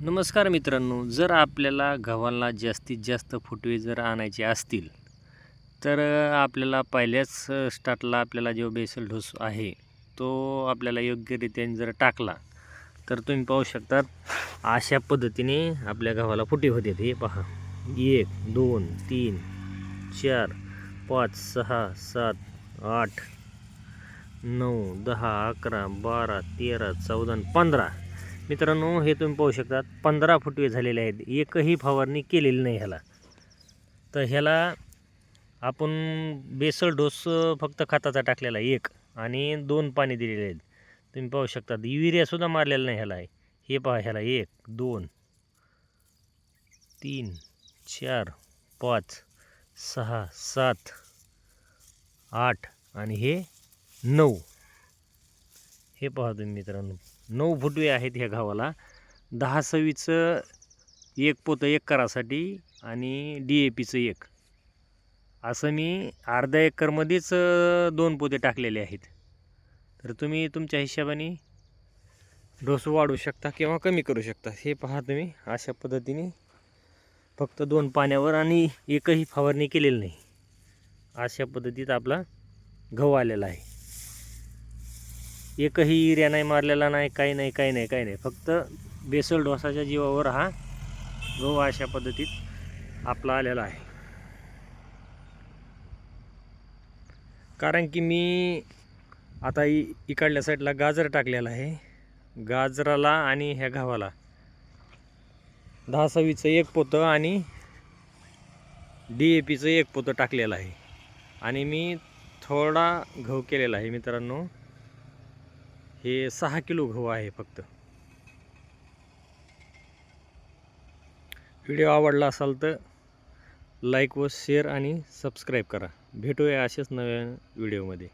नमस्कार मित्रांनो, जर आपल्याला गव्हाला जास्तीत जास्त फुटवे जर आणायचे असतील तर आपल्याला पहिल्याच स्टार्टला आपल्याला जो बेसल डोस आहे तो आपल्याला योग्यरित्याने जर टाकला तर तुम्ही पाहू शकता अशा पद्धतीने आपल्या गव्हाला फुटे होते. हे पहा, 1 2 3 4 5 6 7 8 9 10 11 12 13 14 15. मित्रांनो, हे तुम्ही पाहू शकता 15 फुटवे झालेले आहेत. एकही फवारणी केलेली नाही ह्याला. तर ह्याला आपण बेसल डोस फक्त खताचा टाकलेला एक आणि 2 पाणी दिलेले आहेत. तुम्ही पाहू शकता युरियासुद्धा मारलेला नाही ह्याला. हे पहा, ह्याला 1 2 3 4 5 6 7 8 आणि हे 9. हे पहा तुम्ही मित्रांनो, 9 फुटवे आहेत ह्या गव्हाला. 10-26चं एक पोतं एकरासाठी आणि DAPचं एक, असं मी अर्ध्या एकरमध्येच 2 पोते टाकलेले आहेत. तर तुम्ही तुमच्या हिशोबाने डोस वाढवू शकता किंवा कमी करू शकता. हे पहा तुम्ही, अशा पद्धतीने फक्त 2 पाण्यावर आणि एकही फवारणी केलेली नाही, अशा पद्धतीत आपला गहू आलेला आहे. एकही युरिया नाही मारलेला नाही, काही नाही. फक्त बेसल डोसाच्या जीवावर हा गहू अशा पद्धतीत आपला आलेला आहे. कारण की मी आता इकडल्या साईडला गाजर टाकलेला आहे. गाजराला आणि ह्या गव्हाला 10-26चं एक पोतं आणि DAPचं एक पोतं टाकलेलं आहे. आणि मी थोडा गहू केलेला आहे मित्रांनो. हे 6 किलो गहू आहे फक्त. व्हिडिओ आवडला असाल तर लाईक व शेअर आणि सबस्क्राईब करा. भेटूया अशाच नव्या व्हिडिओमध्ये.